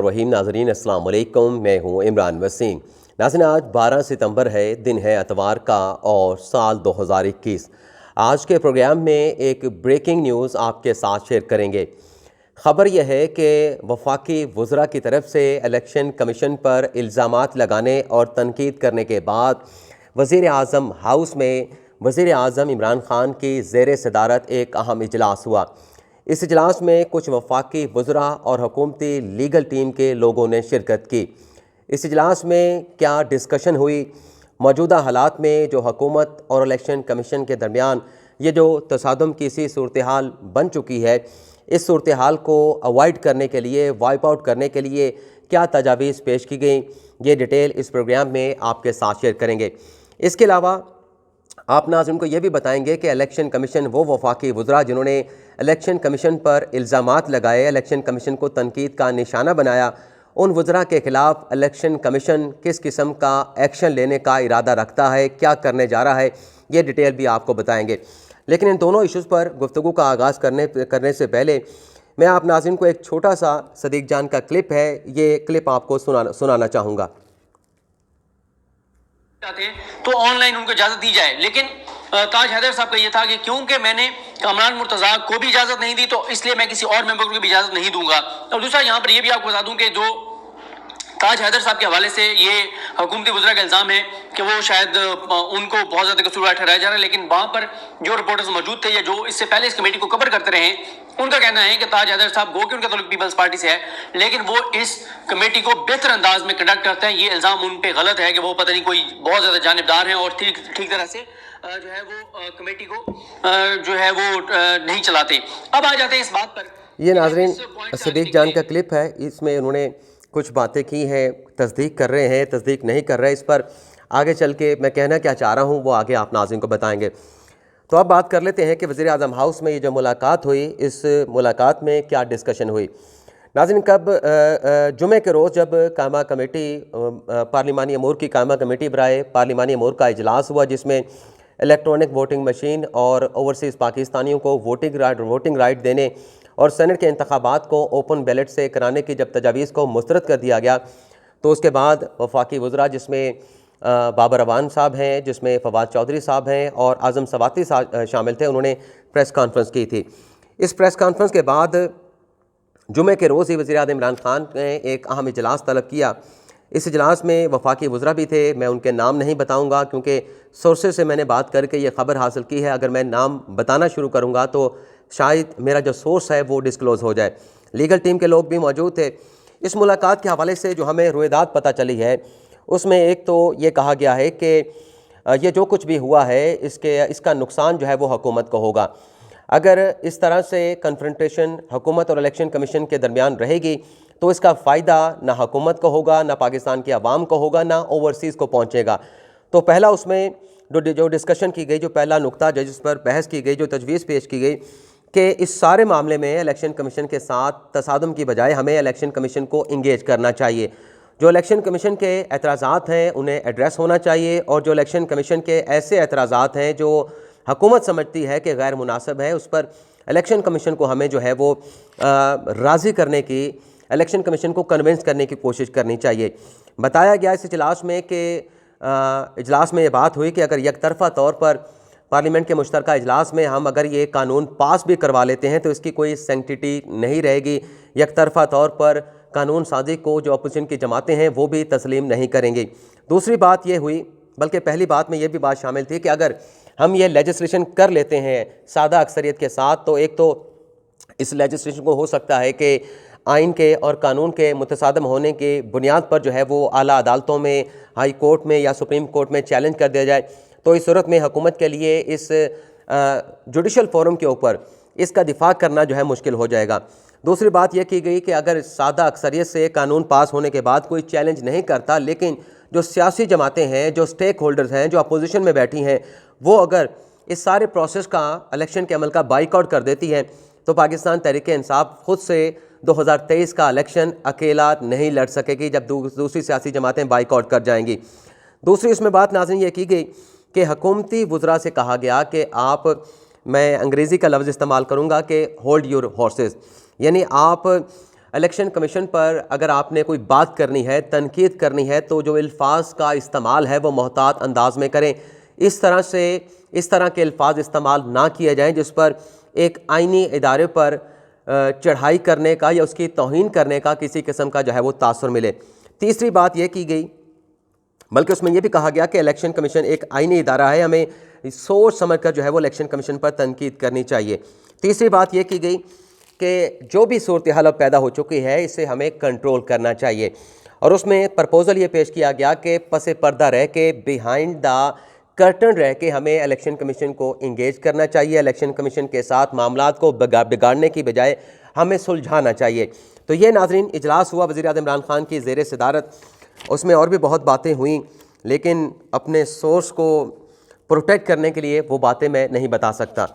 रहीम नाजरीन अस्सलाम वालेकुम, मैं हूँ इमरान वसीम। नाज़रीन, आज 12 सितंबर है, दिन है एतवार का और साल 2021। आज के प्रोग्राम में एक ब्रेकिंग न्यूज़ आपके साथ शेयर करेंगे। ख़बर यह है कि वफाकी वज़रा की तरफ से इलेक्शन कमीशन पर इल्ज़ामात लगाने और तनकीद करने के बाद वज़ीर आज़म हाउस में वज़ीर आज़म इमरान ख़ान की ज़ेर सदारत एक अहम इजलास हुआ। इस इजलास में कुछ वफाकी वज़रा और हुकूमती लीगल टीम के लोगों ने शिरकत की। इस इजलास में क्या डिस्कशन हुई, मौजूदा हालात में जो हुकूमत और इलेक्शन कमीशन के दरमियान ये जो तसादम की सी सूरत हाल बन चुकी है, इस सूरत हाल को अवॉइड करने के लिए, वाइप आउट करने के लिए क्या तजावीज़ पेश की गई, ये डिटेल इस प्रोग्राम में आपके साथ शेयर करेंगे। इसके अलावा आप नाज़रीन को यह भी बताएंगे कि इलेक्शन कमीशन वो वफाकी वज़रा जिन्होंने इलेक्शन कमीशन पर इल्ज़ामात लगाए, इलेक्शन कमीशन को तनकीद का निशाना बनाया, उन वज़रा के ख़िलाफ़ इलेक्शन कमीशन किस किस्म का एक्शन लेने का इरादा रखता है, क्या करने जा रहा है, ये डिटेल भी आपको बताएंगे। लेकिन इन दोनों इशूज़ पर गुफ्तगू का आगाज़ करने से पहले मैं आप नाज़रीन को एक छोटा सा सदीक जान का क्लिप है, ये क्लिप आपको सुनाना चाहूँगा। तो ऑनलाइन उनको इजाजत दी जाए, लेकिन ताज हैदर साहब का यह था कि क्योंकि मैंने कामरान मुर्तज़ा को भी इजाजत नहीं दी तो इसलिए मैं किसी और मेंबर को भी इजाजत नहीं दूंगा। और दूसरा यहाँ पर यह भी आपको बता दूं कि जो ताज हैदर साहब के हवाले से ये हुकूमती वज़रा का इल्ज़ाम है कि वो शायद उनको बहुत ज़्यादा कसूरवार ठहराया जा रहा है, लेकिन वहाँ पर जो रिपोर्टर्स मौजूद थे या जो इससे पहले इस कमेटी को कवर करते रहे, उनका कहना है कि ताज हैदर साहब गो कि उनका ताल्लुक पीपल्स पार्टी से है, लेकिन वो इस कमेटी को बेहतर अंदाज में कंडक्ट करते हैं। ये इल्ज़ाम उन पर गलत है कि वो पता नहीं कोई बहुत ज़्यादा जानिबदार हैं और ठीक तरह से जो है वो कमेटी को जो है वो नहीं चलाते। अब आ जाते हैं इस बात पर। ये नाज़रीन सदीक जान का क्लिप है, इसमें उन्होंने कुछ बातें की हैं, तस्दीक कर रहे हैं, तस्दीक नहीं कर रहे। इस पर आगे चल के मैं कहना क्या चाह रहा हूँ वो आगे आप नाज़रीन को बताएंगे। तो अब बात कर लेते हैं कि वज़ीर आज़म हाउस में ये जो मुलाकात हुई, इस मुलाकात में क्या डिस्कशन हुई। नाज़रीन, कब जुमे के रोज़ जब कायमा कमेटी पार्लिमानी अमूर की कायमा कमेटी बराए पार्लिमानी अमूर का इजलास हुआ, जिसमें इलेक्ट्रॉनिक वोटिंग मशीन और ओवरसीज़ पाकिस्तानियों को वोटिंग राइट देने और सेनेट के इंतखाबात को ओपन बैलेट से कराने की जब तजावीज़ को मुस्तरद कर दिया गया, तो उसके बाद वफाकी वज़रा जिसमें बाबर अवान साहब हैं, जिसमें फवाद चौधरी साहब हैं और आज़म सवाती शामिल थे, उन्होंने प्रेस कॉन्फ्रेंस की थी। इस प्रेस कॉन्फ्रेंस के बाद जुमे के रोज़ ही वज़ीर आज़म इमरान ख़ान ने एक अहम इजलास तलब किया। इस इजलास में वफाकी वज़रा भी थे, मैं उनके नाम नहीं बताऊँगा क्योंकि सोर्सेज से मैंने बात करके ये ख़बर हासिल की है। अगर मैं नाम बताना शुरू करूँगा तो शायद मेरा जो सोर्स है वो डिस्क्लोज़ हो जाए। लीगल टीम के लोग भी मौजूद थे। इस मुलाकात के हवाले से जो हमें रुएदात पता चली है, उसमें एक तो ये कहा गया है कि ये जो कुछ भी हुआ है इसका नुकसान जो है वो हुकूमत को होगा। अगर इस तरह से कन्फ्रंटेशन हुकूमत और इलेक्शन कमीशन के दरमियान रहेगी तो इसका फ़ायदा ना हुकूमत को होगा, ना पाकिस्तान की आवाम को होगा, ना ओवरसीज़ को पहुँचेगा। तो पहला उसमें जो डिस्कशन की गई, जो पहला नुक्ता जिस पर बहस की गई, जो तजवीज़ पेश की गई कि इस सारे मामले में इलेक्शन कमीशन के साथ तसादम की बजाय हमें इलेक्शन कमीशन को इंगेज करना चाहिए। जो इलेक्शन कमीशन के एतराज़ात हैं उन्हें एड्रेस होना चाहिए और जो इलेक्शन कमीशन के ऐसे एतराज़ात हैं जो हुकूमत समझती है कि गैर मुनासिब है, उस पर इलेक्शन कमीशन को हमें जो है वो राज़ी करने की, इलेक्शन कमीशन को कन्विंस करने की कोशिश करनी चाहिए। बताया गया इस इजलास में कि इजलास में ये बात हुई कि अगर यकतरफ़ा तौर पर पार्लियामेंट के मुश्तरका इजलास में हम अगर ये कानून पास भी करवा लेते हैं तो इसकी कोई सेंक्टिटी नहीं रहेगी। यकतरफ़ा तौर पर कानून साजी को जो अपोजिशन की जमातें हैं वो भी तस्लीम नहीं करेंगी। दूसरी बात ये हुई, बल्कि पहली बात में ये भी बात शामिल थी कि अगर हम ये लेजिस्लेशन कर लेते हैं सादा अक्सरियत के साथ, तो एक तो इस लेजिस्लेशन को हो सकता है कि आइन के और कानून के मुतसादम होने की बुनियाद पर जो है वो आला अदालतों में, हाई कोर्ट में या सुप्रीम कोर्ट में चैलेंज कर दिया जाए। तो इस सूरत में हुकूमत के लिए इस जुडिशल फोरम के ऊपर इसका दिफा करना जो है मुश्किल हो जाएगा। दूसरी बात यह की गई कि अगर सादा अक्सरियत से कानून पास होने के बाद कोई चैलेंज नहीं करता, लेकिन जो सियासी जमातें हैं, जो स्टेक होल्डर्स हैं, जो अपोजिशन में बैठी हैं, वो अगर इस सारे प्रोसेस का, इलेक्शन के अमल का बाइकआउट कर देती हैं, तो पाकिस्तान तहरीक-ए-इंसाफ खुद से 2023 का इलेक्शन अकेला नहीं लड़ सकेगी जब दूसरी सियासी जमातें बाइकआउट कर जाएंगी। दूसरी इसमें बात नाज़रीन ये की गई कि हुकूमती वज़रा से कहा गया कि आप, मैं अंग्रेज़ी का लफ्ज़ इस्तेमाल करूँगा कि होल्ड योर हॉर्सेस, यानी आप इलेक्शन कमीशन पर अगर आपने कोई बात करनी है, तनकीद करनी है, तो जो अल्फाज का इस्तेमाल है वो मोहतात अंदाज में करें। इस तरह के अल्फाज इस्तेमाल ना किए जाएं जिस पर एक आइनी इदारे पर चढ़ाई करने का या उसकी तौहीन करने का किसी किस्म का जो है वो तासुर मिले। तीसरी बात यह की गई, बल्कि उसमें यह भी कहा गया कि इलेक्शन कमीशन एक आइनी इदारा है, हमें सोच समझ कर जो है वो इलेक्शन कमीशन पर तनकीद करनी चाहिए। तीसरी बात यह की गई कि जो भी सूरत हाल अब पैदा हो चुकी है इसे हमें कंट्रोल करना चाहिए, और उसमें प्रपोज़ल ये पेश किया गया कि पसे पर्दा रह के, बिहाइंड द कर्टन रह के हमें इलेक्शन कमीशन को इंगेज करना चाहिए। इलेक्शन कमीशन के साथ मामलात को बिगाड़ने की बजाय हमें सुलझाना चाहिए। तो ये नाज़रीन इजलास हुआ वज़ीर आज़म इमरान खान की ज़ेर सदारत। उसमें और भी बहुत बातें हुई, लेकिन अपने सोर्स को प्रोटेक्ट करने के लिए वो बातें मैं नहीं बता सकता।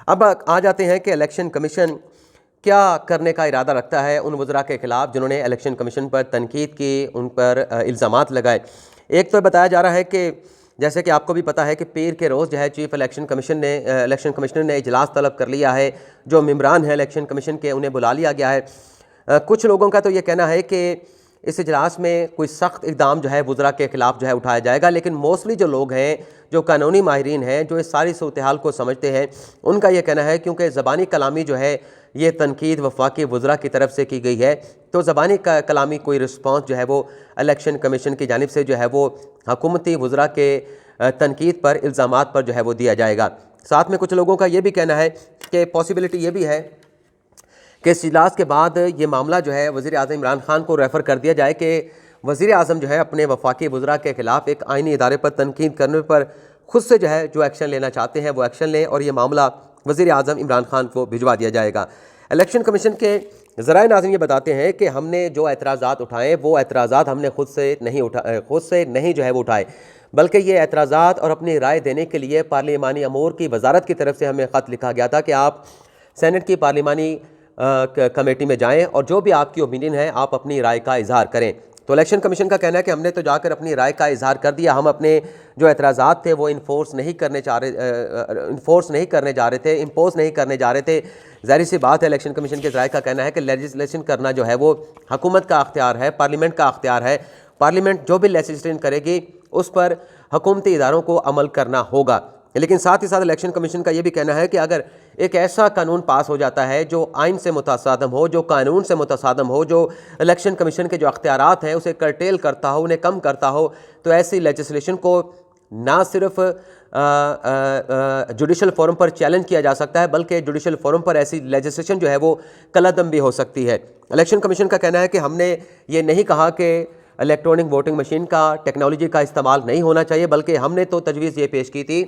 अब आ जाते हैं कि इलेक्शन कमीशन क्या करने का इरादा रखता है उन वज़रा के ख़िलाफ़ जिन्होंने इलेक्शन कमीशन पर तनकीद की, उन पर इल्ज़ामात लगाए। एक तो बताया जा रहा है कि जैसे कि आपको भी पता है कि पीर के रोज़ जो है चीफ इलेक्शन कमिश्नर ने इजलास तलब कर लिया है। जो मेंबरान है इलेक्शन कमीशन के उन्हें बुला लिया गया है। कुछ लोगों का तो ये कहना है कि इस इजलास में कोई सख्त इक़दाम जो है वज़रा के ख़िलाफ़ जो है उठाया जाएगा, लेकिन मोस्टली जो लोग हैं, जो कानूनी माहिरीन हैं, जो इस सारी सूरत हाल को समझते हैं, उनका यह कहना है क्योंकि ज़बानी कलामी जो है ये तनकीद वफाकी वज़रा की तरफ से की गई है, तो ज़बानी कलामी कोई रिस्पॉन्स जो है वो इलेक्शन कमीशन की जानिब से जो है वो हुकूमती वज़रा के तनकीद पर, इल्ज़ामात पर जो है वो दिया जाएगा। साथ में कुछ लोगों का ये भी कहना है कि पॉसिबिलिटी ये भी है कि इस इजलास के बाद ये मामला जो है वज़ीर आज़म इमरान खान को रेफ़र कर दिया जाए कि वज़ीर आज़म जो है अपने वफाकी वज़रा के ख़िलाफ़ एक आइनी इदारे पर तनकीद करने पर खुद से जो है जो एक्शन लेना चाहते हैं वो एक्शन लें, और ये मामला वज़ीर आज़म इमरान खान को भिजवा दिया जाएगा। इलेक्शन कमीशन के ज़राए नाज़रीन ये बताते हैं कि हमने जो एतराज़ात उठाए वो एतराज़ात हमने खुद से नहीं जो है वो उठाए, बल्कि ये एतराज़ात और अपनी राय देने के लिए पार्लिमानी अमूर की वजारत की तरफ से हमें ख़त लिखा गया था कि आप सेनेट की पार्लिमानी कमेटी में जाएं और जो भी आपकी ओपिनियन है आप अपनी राय का इजहार करें। तो इलेक्शन कमीशन का कहना है कि हमने तो जाकर अपनी राय का इजहार कर दिया, हम अपने जो एतराज़ात थे वो इम्पोज़ नहीं करने जा रहे थे। ज़ाहिर सी बात है, इलेक्शन कमीशन के ज़राए का कहना है कि लेजिस्लेशन करना जो है वो हुकूमत का अख्तियार है, पार्लियामेंट का अख्तियार है। पार्लियामेंट जो भी लेजिस्लेशन करेगी उस पर हुकूमती इदारों को अमल करना होगा। लेकिन साथ ही साथ इलेक्शन कमीशन का ये भी कहना है कि अगर एक ऐसा कानून पास हो जाता है जो आइन से मुतसादम हो, जो कानून से मुतसादम हो, जो इलेक्शन कमीशन के जो अख्तियारात हैं उसे कर्टेल करता हो, उन्हें कम करता हो, तो ऐसी लेजिस्लेशन को ना सिर्फ जुडिशल फोरम पर चैलेंज किया जा सकता है, बल्कि जुडिशल फोरम पर ऐसी लेजिस्लेशन जो है वो कलअदम भी हो सकती है। इलेक्शन कमीशन का कहना है कि हमने ये नहीं कहा कि इलेक्ट्रॉनिक वोटिंग मशीन का, टेक्नोलॉजी का इस्तेमाल नहीं होना चाहिए, बल्कि हमने तो तजवीज़ ये पेश की थी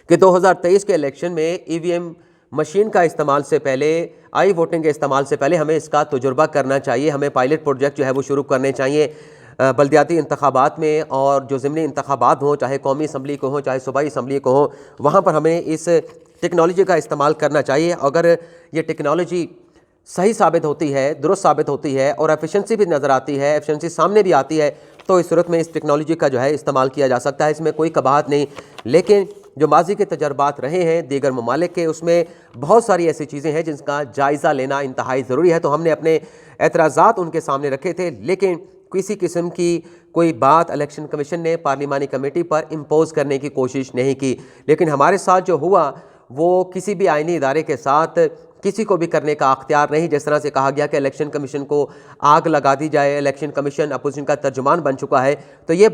कि 2023 के इलेक्शन में EVM मशीन का इस्तेमाल से पहले, आई वोटिंग के इस्तेमाल से पहले हमें इसका तजुर्बा करना चाहिए। हमें पायलट प्रोजेक्ट जो है वो शुरू करने चाहिए बल्दियाती इंतखाबात में, और जो ज़िमनी इंतखाबात हों, चाहे कौमी असम्बली को हों, चाहे सूबाई असम्बली को हों, वहाँ पर हमें इस टेक्नोलॉजी का इस्तेमाल करना चाहिए। अगर ये टेक्नोलॉजी सही साबित होती है, दुरुस्त साबित होती है और एफिशिएंसी भी नज़र आती है, एफिशिएंसी सामने भी आती है, तो इस सूरत में इस टेक्नोलॉजी का जो है इस्तेमाल किया जा सकता है, इसमें कोई कबाहत नहीं। लेकिन जो माजी के तजर्बात रहे हैं दीगर ममालिक के, उसमें बहुत सारी ऐसी चीज़ें हैं जिनका जायज़ा लेना इंतहाई ज़रूरी है। तो हमने अपने एतराज़ात उनके सामने रखे थे, लेकिन किसी किस्म की कोई बात इलेक्शन कमीशन ने पार्लिमानी कमेटी पर इम्पोज़ करने की कोशिश नहीं की। लेकिन हमारे साथ जो हुआ वो किसी भी आइनी इदारे के साथ किसी को भी करने का अख्तियार नहीं। जिस तरह से कहा गया कि इलेक्शन कमीशन को आग लगा दी जाए, इलेक्शन कमीशन अपोजिशन का तर्जुमान बन चुका है, तो ये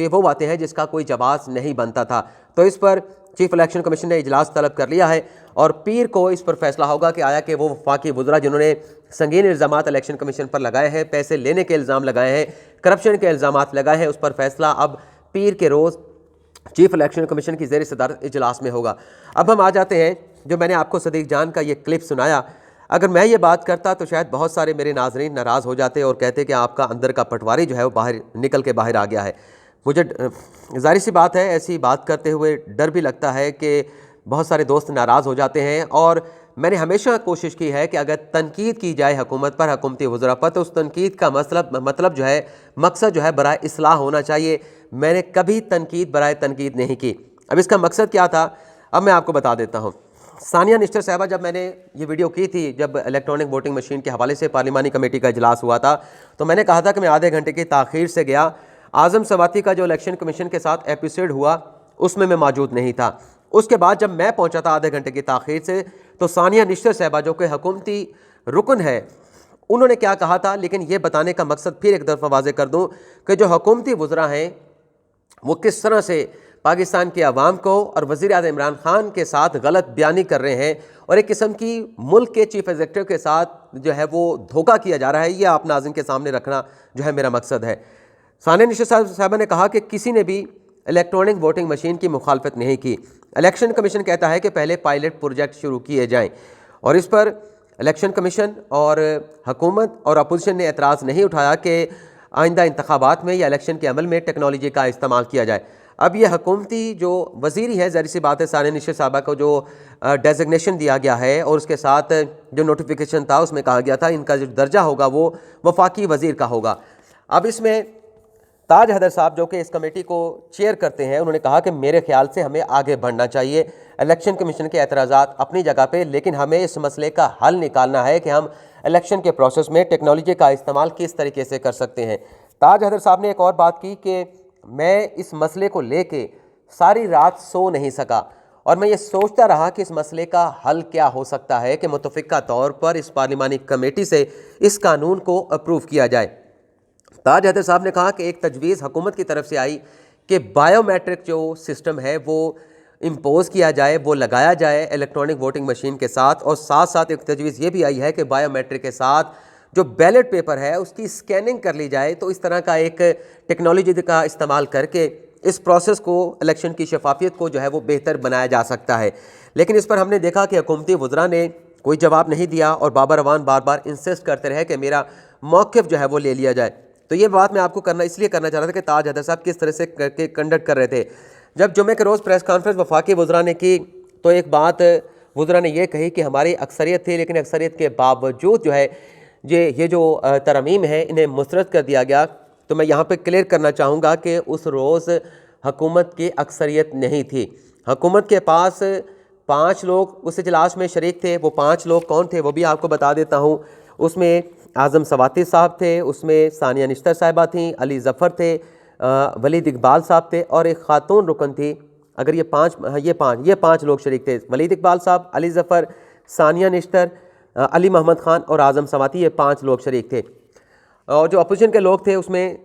वो बातें हैं जिसका कोई जवाब नहीं बनता था। तो इस पर चीफ इलेक्शन कमीशन ने इजलास तलब कर लिया है और पीर को इस पर फैसला होगा कि आया कि वो वफाकी वज़रा जिन्होंने संगीन इल्ज़ामात इलेक्शन कमीशन पर लगाए हैं, पैसे लेने के इल्ज़ाम लगाए हैं, करप्शन के इल्ज़ामात लगाए हैं, उस पर फैसला अब पीर के रोज़ चीफ इलेक्शन कमीशन की ज़ेर सदारत इजलास में होगा। अब हम आ जाते हैं, जो मैंने आपको सदीक जान का ये क्लिप सुनाया, अगर मैं ये बात करता तो शायद बहुत सारे मेरे नाजरीन नाराज़ हो जाते और कहते कि आपका अंदर का पटवारी जो है वो बाहर निकल के बाहर आ गया है। मुझे ज़ाहिर सी बात है, ऐसी बात करते हुए डर भी लगता है कि बहुत सारे दोस्त नाराज़ हो जाते हैं, और मैंने हमेशा कोशिश की है कि अगर तनकीद की जाए हुकूमत पर, हुकूमती वज़रा पर, तो उस तनकीद का मतलब जो है, मकसद जो है बराए इस्लाह होना चाहिए। मैंने कभी तनकीद बराए तनकीद नहीं की। अब इसका मकसद क्या था, अब मैं आपको बता देता हूँ। सानिया निश्चर साहबा, जब मैंने ये वीडियो की थी, जब इलेक्ट्रॉनिक वोटिंग मशीन के हवाले से पार्लिमानी कमेटी का इजलास हुआ था, तो मैंने कहा था कि मैं आधे घंटे की ताख़ीर से गया। आज़म सवाती का जो इलेक्शन कमीशन के साथ एपिसोड हुआ उसमें मैं मौजूद नहीं था। उसके बाद जब मैं पहुंचा था आधे घंटे की ताख़ीर से, तो सानिया निश्चर साहबा जो कि हुकूमती रुकन है, उन्होंने क्या कहा था। लेकिन ये बताने का मकसद फिर एक दफ़ा वाज़े कर दूँ कि जो हुकूमती वज़रा हैं वो किस तरह से पाकिस्तान के अवाम को और वज़ीर-ए-आज़म इमरान खान के साथ गलत बयानी कर रहे हैं और एक किस्म की मुल्क के चीफ एग्जीक्यूटिव के साथ जो है वो धोखा किया जा रहा है। ये आप नाज़रीन के सामने रखना जो है मेरा मकसद है। सानिया निश्चर साहबा ने कहा कि किसी ने भी इलेक्ट्रॉनिक वोटिंग मशीन की मुखालफत नहीं की। इलेक्शन कमीशन कहता है कि पहले पायलट प्रोजेक्ट शुरू किए जाएँ, और इस पर इलेक्शन कमीशन और हुकूमत और अपोजिशन ने एतराज़ नहीं उठाया कि आइंदा इंतखाबात में या इलेक्शन के अमल में टेक्नोलॉजी का इस्तेमाल किया जाए। अब ये हुकूमती जो वज़ीर है, ज़ाहिर सी बात है, सानिया निश्चर साहबा को जो डेजिग्नेशन दिया गया है और उसके साथ जो नोटिफिकेशन था उसमें कहा गया था इनका जो दर्जा होगा वो वफाकी वज़ीर का होगा। अब इसमें ताज हैदर साहब जो कि इस कमेटी को चेयर करते हैं, उन्होंने कहा कि मेरे ख्याल से हमें आगे बढ़ना चाहिए। इलेक्शन कमीशन के एतराज़ात अपनी जगह पे, लेकिन हमें इस मसले का हल निकालना है कि हम इलेक्शन के प्रोसेस में टेक्नोलॉजी का इस्तेमाल किस तरीके से कर सकते हैं। ताज हैदर साहब ने एक और बात की कि मैं इस मसले को लेके सारी रात सो नहीं सका और मैं ये सोचता रहा कि इस मसले का हल क्या हो सकता है कि मुतफ़िक़ा तौर पर इस पार्लिमानी कमेटी से इस कानून को अप्रूव किया जाए। ताज हैदर साहब ने कहा कि एक तजवीज़ हुकूमत की तरफ से आई कि बायोमेट्रिक जो सिस्टम है वो इम्पोज़ किया जाए, वो लगाया जाए इलेक्ट्रॉनिक वोटिंग मशीन के साथ, और साथ साथ एक तजवीज़ ये भी आई है कि बायोमेट्रिक के साथ जो बैलेट पेपर है उसकी स्कैनिंग कर ली जाए। तो इस तरह का एक टेक्नोलॉजी का इस्तेमाल करके इस प्रोसेस को, इलेक्शन की शफाफियत को जो है वो बेहतर बनाया जा सकता है। लेकिन इस पर हमने देखा कि हुकूमती वज़रा ने कोई जवाब नहीं दिया और बाबर अवान बार बार इंसिस्ट करते रहे कि मेरा मौक़िफ़ जो है वो ले लिया जाए। तो ये बात मैं आपको इसलिए करना चाह रहा था कि ताज हैदर साहब किस तरह से करके कंडक्ट कर रहे थे। जब जुम्मे के रोज़ प्रेस कॉन्फ्रेंस वफाकी वज़रा ने की, तो एक बात वज़रा ने यह कही कि हमारी अक्सरियत थी, लेकिन अक्सरियत के बावजूद जो है ये जो तरमीम है इन्हें मुस्तरद कर दिया गया। तो मैं यहाँ पे क्लियर करना चाहूँगा कि उस रोज़ हुकूमत की अक्सरियत नहीं थी। हुकूमत के पास 5 लोग उस इजलास में शरीक थे। वो 5 लोग कौन थे वो भी आपको बता देता हूँ। उसमें आज़म सवाती साहब थे, उसमें सानिया निश्चर साहिबा थी, अली ज़फ़र थे, वलीद इकबाल साहब थे और एक ख़ातून रुकन थी। अगर ये पाँच लोग शरीक थे, वलीद इकबाल साहब, अली ज़फ़र, सानिया निश्चर, अली मोहम्मद ख़ान और आज़म सवाती, ये 5 लोग शरीक थे। और जो अपोजिशन के लोग थे उसमें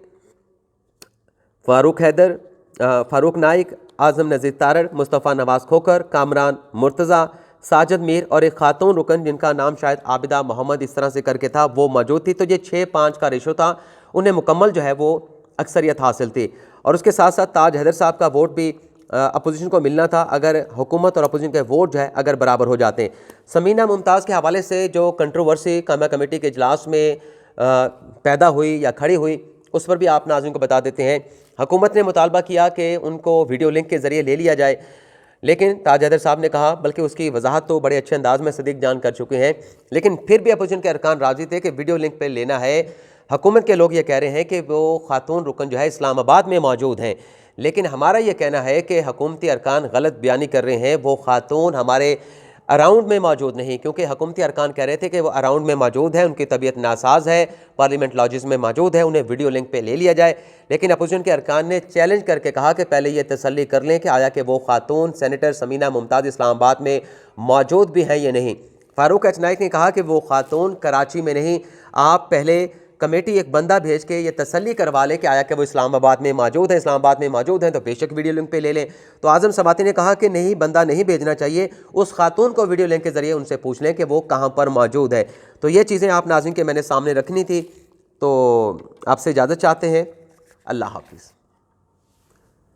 फ़ारूक हैदर, फ़ारूक नाइक, आज़म नज़ीर तारड़, मुस्तफ़ा नवाज़ खोखर, कामरान मुर्तज़ा, साजिद मीर और एक ख़ातून रुकन जिनका नाम शायद आबिदा मोहम्मद इस तरह से करके था, वो मौजूद थी। तो ये 6-5 का रेशो था, उन्हें मुकम्मल जो है वो अक्सरियत हासिल थी। और उसके साथ साथ ताज हैदर साहब का वोट भी अपोजिशन को मिलना था अगर हुकूमत और अपोजिशन के वोट जो है अगर बराबर हो जाते हैं। समीना मुमताज़ के हवाले से जो कंट्रोवर्सी कामा कमेटी के इजलास में पैदा हुई या खड़ी हुई, उस पर भी आप नाज़रीन को बता देते हैं। हुकूमत ने मुतालबा किया कि उनको वीडियो लिंक के ज़रिए ले लिया जाए, लेकिन ताज हैदर साहब ने कहा, बल्कि उसकी वजाहत तो बड़े अच्छे अंदाज में सदीक जान कर चुके हैं, लेकिन फिर भी अपोजिशन के अरकान राज़ी थे कि वीडियो लिंक पर लेना है। हुकूमत के लोग ये कह रहे हैं कि वो ख़ातून रुकन जो है इस्लामाबाद में मौजूद हैं, लेकिन हमारा ये कहना है कि हुकूमती अरकान गलत बयानी कर रहे हैं। वो ख़ातून हमारे अराउंड में मौजूद नहीं, क्योंकि हुकूमती अरकान कह रहे थे कि वो अराउंड में मौजूद है, उनकी तबीयत नासाज है, पार्लियामेंट लॉजेस में मौजूद है, उन्हें वीडियो लिंक पे ले लिया जाए। लेकिन अपोजिशन के अरकान ने चैलेंज करके कहा कि पहले ये तसल्ली कर लें कि आया कि वो ख़ातून सेनेटर समीना मुमताज़ इस्लामाबाद में मौजूद भी हैं या नहीं। फ़ारूक एच नाइक ने कहा कि वो ख़ातून कराची में नहीं, आप पहले कमेटी एक बंदा भेज के ये तसल्ली करवा ले कि आया कि वो इस्लामाबाद में मौजूद है, इस्लामाबाद में मौजूद हैं तो बेशक वीडियो लिंक पे ले लें। तो आज़म सवाती ने कहा कि नहीं, बंदा नहीं भेजना चाहिए, उस खातून को वीडियो लिंक के ज़रिए उनसे पूछ लें कि वो कहाँ पर मौजूद है। तो ये चीज़ें आप नाज़रीन के मैंने सामने रखनी थी। तो आपसे इजाज़त चाहते हैं। अल्लाह हाफ़िज़।